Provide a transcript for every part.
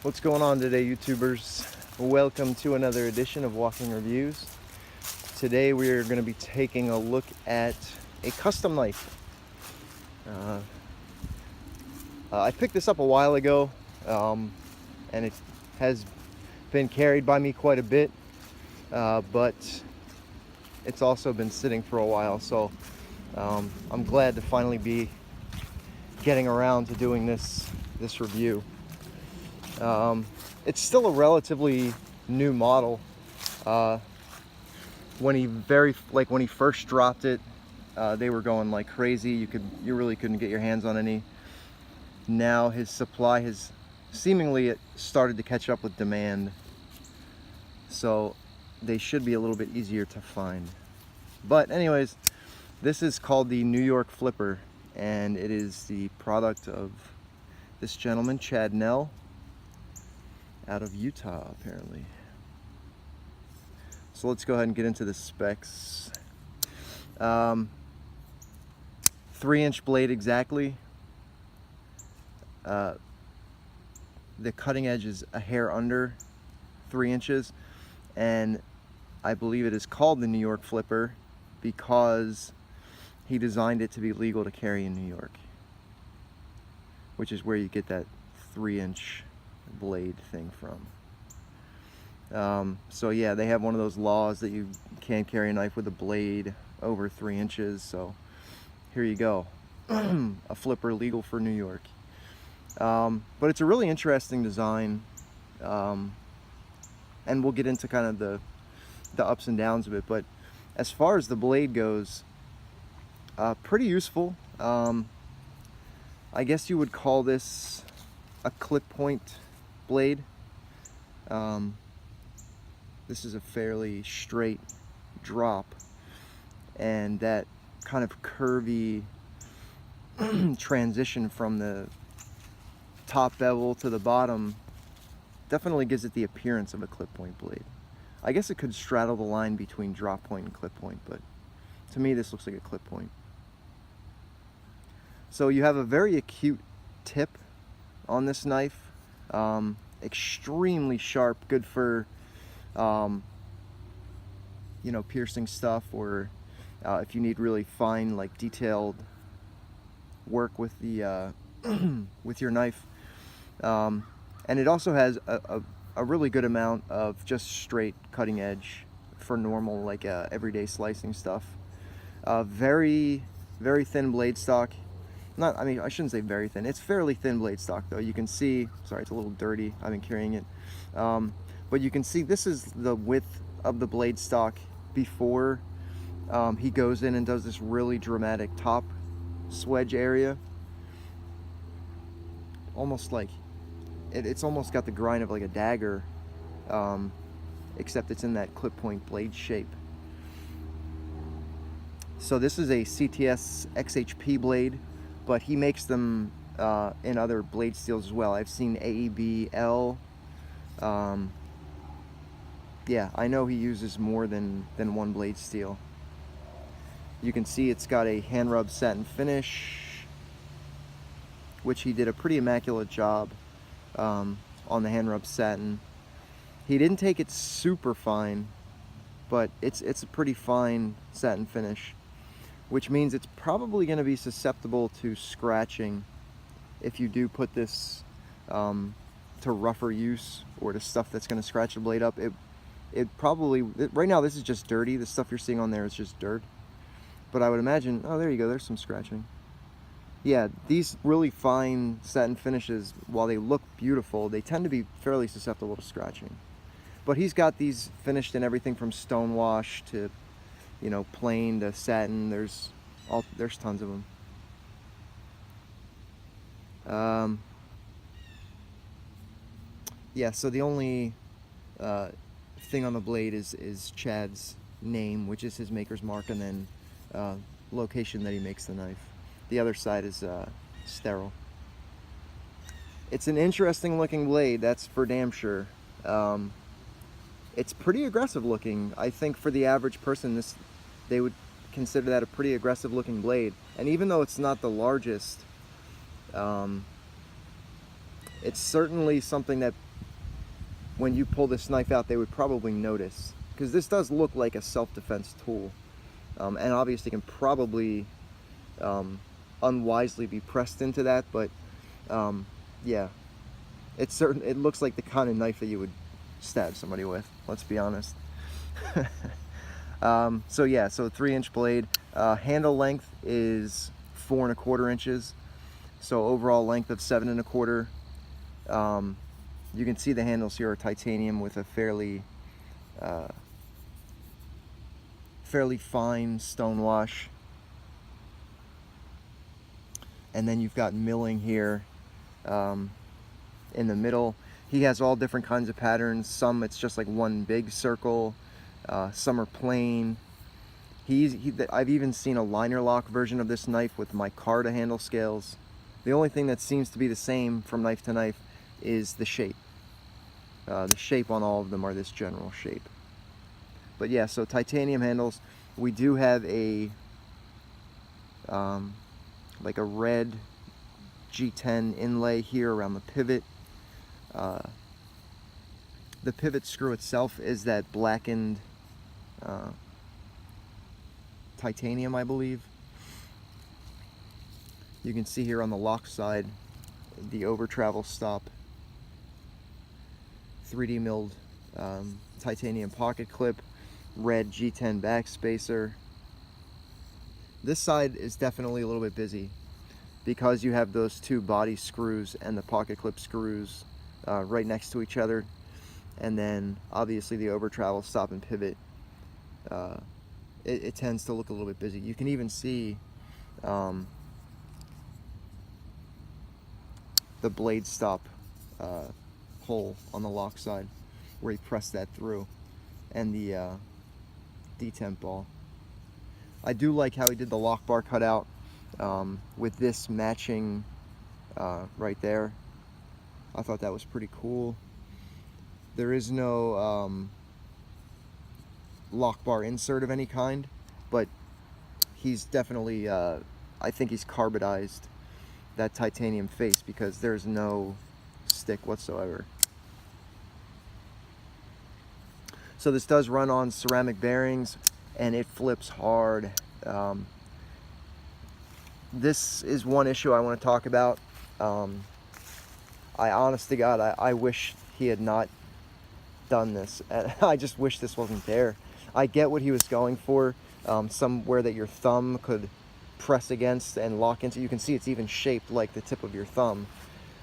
What's going on today, YouTubers? Welcome to another edition of Walking Reviews. Today we are going to be taking a look at a custom knife. I picked this up a while ago, and it has been carried by me quite a bit, but it's also been sitting for a while, so I'm glad to finally be getting around to doing this review. It's still a relatively new model. When he first dropped it, they were going like crazy. You really couldn't get your hands on any. Now his supply has seemingly started to catch up with demand, so they should be a little bit easier to find. But anyways, this is called the New York Flipper, and it is the product of this gentleman, Chad Nell, out of Utah, apparently. So let's go ahead and get into the specs. 3-inch blade exactly. The cutting edge is a hair under 3 inches, and I believe it is called the New York Flipper because he designed it to be legal to carry in New York, which is where you get that 3-inch blade thing from. So yeah, they have one of those laws that you can't carry a knife with a blade over 3 inches, so here you go. A flipper legal for New York. But it's a really interesting design, and we'll get into kind of the ups and downs of it. But as far as the blade goes, pretty useful. I guess you would call this a clip point blade. This is a fairly straight drop, and that kind of curvy transition from the top bevel to the bottom definitely gives it the appearance of a clip point blade. I guess it could straddle the line between drop point and clip point, but to me this looks like a clip point. So you have a very acute tip on this knife, extremely sharp, good for piercing stuff, or if you need really fine, like detailed work with the with your knife. And it also has a really good amount of just straight cutting edge for normal, like everyday slicing stuff. Very thin blade stock. I shouldn't say very thin. It's fairly thin blade stock, though. You can see, sorry, it's a little dirty. I've been carrying it. But you can see this is the width of the blade stock before he goes in and does this really dramatic top swedge area. Almost like, it's almost got the grind of like a dagger, except it's in that clip point blade shape. So this is a CTS XHP blade, but he makes them in other blade steels as well. I've seen AEB L. Yeah, I know he uses more than one blade steel. You can see it's got a hand rub satin finish, which he did a pretty immaculate job on the hand rub satin. He didn't take it super fine, but it's a pretty fine satin finish, which means it's probably going to be susceptible to scratching if you do put this to rougher use or to stuff that's going to scratch the blade up. Right now this is just dirty. The stuff you're seeing on there is just dirt. But I would imagine, oh, there you go, there's some scratching. Yeah, these really fine satin finishes, while they look beautiful, they tend to be fairly susceptible to scratching. But he's got these finished in everything from stone wash to, plain to satin. There's tons of them. Yeah, so the only thing on the blade is Chad's name, which is his maker's mark, and then location that he makes the knife. The other side is sterile. It's an interesting looking blade, that's for damn sure. It's pretty aggressive looking. I think for the average person, they would consider that a pretty aggressive looking blade. And even though it's not the largest, it's certainly something that when you pull this knife out, they would probably notice, because this does look like a self-defense tool, and obviously can probably unwisely be pressed into that, but yeah, it looks like the kind of knife that you would stab somebody with, let's be honest. So yeah, so 3-inch blade. Handle length is 4 1/4 inches, so overall length of 7 1/4. You can see the handles here are titanium with a fairly fine stone wash. And then you've got milling here in the middle. He has all different kinds of patterns. Some it's just like one big circle. Some are plain. I've even seen a liner lock version of this knife with micarta handle scales. The only thing that seems to be the same from knife to knife is the shape. The shape on all of them are this general shape. But yeah, so titanium handles. We do have a like a red G10 inlay here around the pivot. The pivot screw itself is that blackened titanium, I believe. You can see here on the lock side the over travel stop, 3D milled titanium pocket clip, red G10 backspacer. This side is definitely a little bit busy because you have those two body screws and the pocket clip screws right next to each other, and then obviously the over travel stop and pivot. It tends to look a little bit busy. You can even see the blade stop hole on the lock side where he pressed that through, and the detemp ball. I do like how he did the lock bar cutout with this matching right there. I thought that was pretty cool. There is no lock bar insert of any kind, but he's definitely, I think he's carbonized that titanium face because there's no stick whatsoever. So this does run on ceramic bearings and it flips hard. This is one issue I want to talk about. I honest to God, I wish he had not done this. I just wish this wasn't there. I get what he was going for, somewhere that your thumb could press against and lock into. You can see it's even shaped like the tip of your thumb,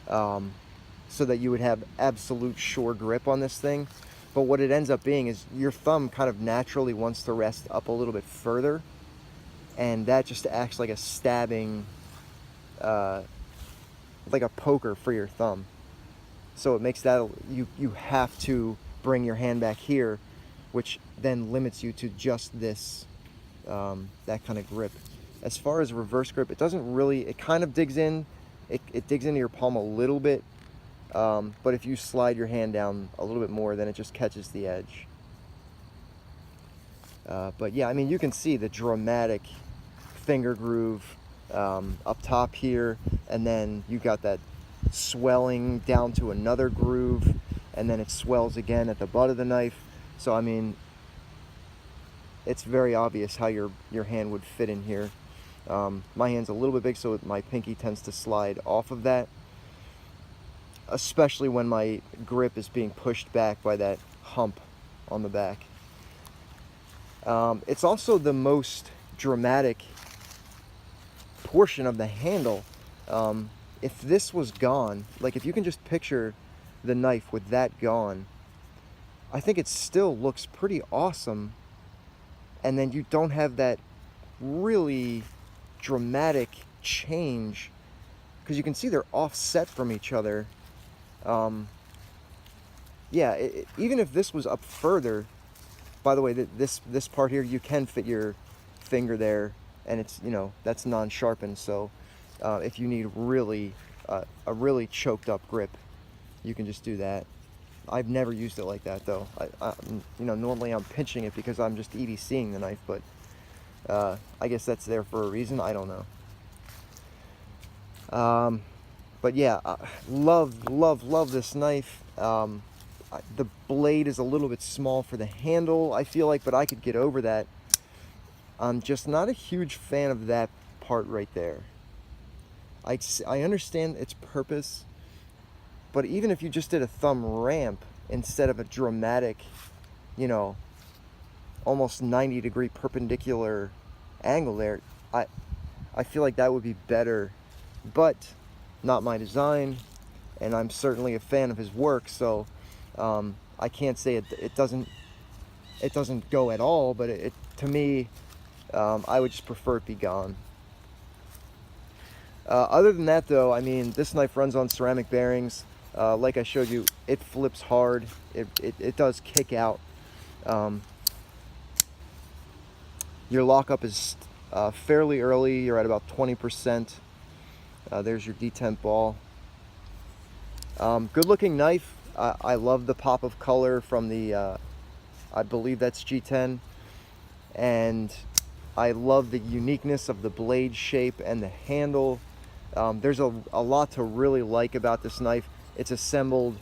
so that you would have absolute sure grip on this thing. But what it ends up being is your thumb kind of naturally wants to rest up a little bit further, and that just acts like a stabbing, like a poker for your thumb. So it makes that, you have to bring your hand back here, which then limits you to just this, that kind of grip. As far as reverse grip, it doesn't really, it kind of digs in, it digs into your palm a little bit, but if you slide your hand down a little bit more, then it just catches the edge. But yeah, I mean, you can see the dramatic finger groove up top here, and then you got that swelling down to another groove, and then it swells again at the butt of the knife. So I mean, it's very obvious how your hand would fit in here. My hand's a little bit big, so my pinky tends to slide off of that, especially when my grip is being pushed back by that hump on the back. It's also the most dramatic portion of the handle. If this was gone, like if you can just picture the knife with that gone, I think it still looks pretty awesome. And then you don't have that really dramatic change, because you can see they're offset from each other. Yeah, even if this was up further, by the way, this part here, you can fit your finger there, and it's, you know, that's non-sharpened. So if you need really a really choked up grip, you can just do that. I've never used it like that though. You know, normally I'm pinching it because I'm just EDCing the knife, but I guess that's there for a reason. I don't know. But yeah, love this knife. The blade is a little bit small for the handle, I feel like, but I could get over that. I'm just not a huge fan of that part right there. I understand its purpose, but even if you just did a thumb ramp instead of a dramatic, you know, almost 90-degree perpendicular angle there, I feel like that would be better, but not my design, and I'm certainly a fan of his work, so I can't say it doesn't go at all, but to me, I would just prefer it be gone. Other than that, though, I mean, this knife runs on ceramic bearings. Like I showed you, it flips hard. It does kick out. Your lockup is fairly early. You're at about 20%. There's your detent ball. Good looking knife. I love the pop of color from the, I believe that's G10. And I love the uniqueness of the blade shape and the handle. There's a lot to really like about this knife. It's assembled,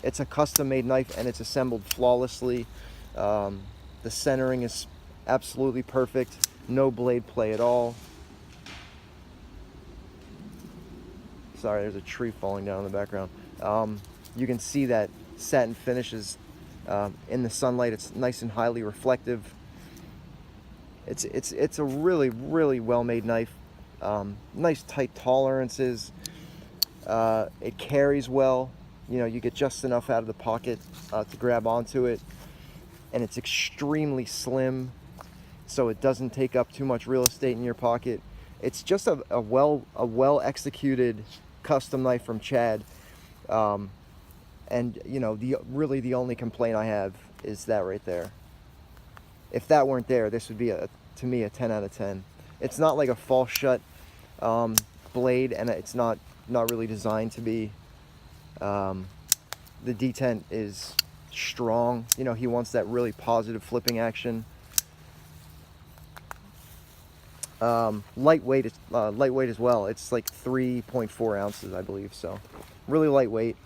it's a custom made knife, and it's assembled flawlessly. The centering is absolutely perfect. No blade play at all. Sorry, there's a tree falling down in the background. You can see that satin finishes in the sunlight. It's nice and highly reflective. It's a really, really well-made knife. Nice tight tolerances. It carries well. You know, you get just enough out of the pocket to grab onto it, and it's extremely slim, so it doesn't take up too much real estate in your pocket. It's just a well executed custom knife from Chad, and you know, really the only complaint I have is that right there. If that weren't there, this would be to me a 10 out of 10. It's not like a false shut blade, and it's not really designed to be. The detent is strong. You know, he wants that really positive flipping action. Lightweight as well. It's like 3.4 ounces, I believe. So really lightweight.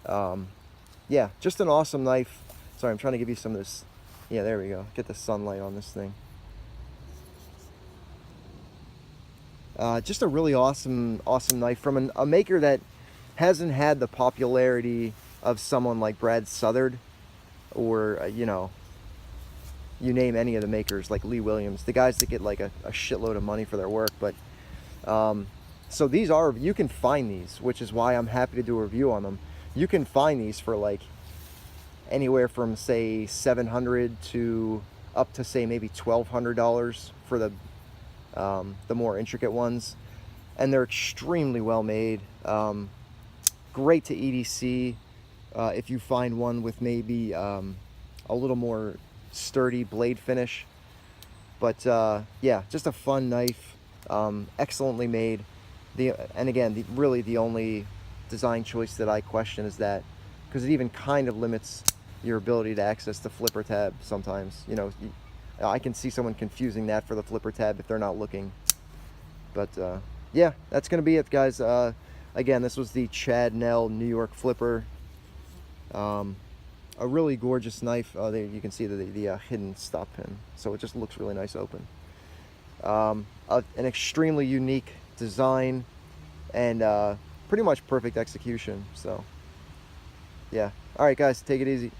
Yeah, just an awesome knife. Sorry, I'm trying to give you some of this. Yeah, there we go. Get the sunlight on this thing. Just a really awesome knife from a maker that hasn't had the popularity of someone like Brad Southard, or you know, you name any of the makers like Lee Williams, the guys that get like a shitload of money for their work. But so these are, you can find these, which is why I'm happy to do a review on them. You can find these for like anywhere from say $700 to up to say maybe $1,200 for the more intricate ones, and they're extremely well made. Great to EDC if you find one with maybe a little more sturdy blade finish. But yeah, just a fun knife, excellently made. And again, really the only design choice that I question is that, because it even kind of limits your ability to access the flipper tab sometimes. You know, I can see someone confusing that for the flipper tab if they're not looking. But yeah, that's gonna be it, guys. Again, this was the Chad Nell New York flipper. A really gorgeous knife. There you can see the hidden stop pin, so it just looks really nice open. An extremely unique design, and pretty much perfect execution. So yeah, all right guys, take it easy.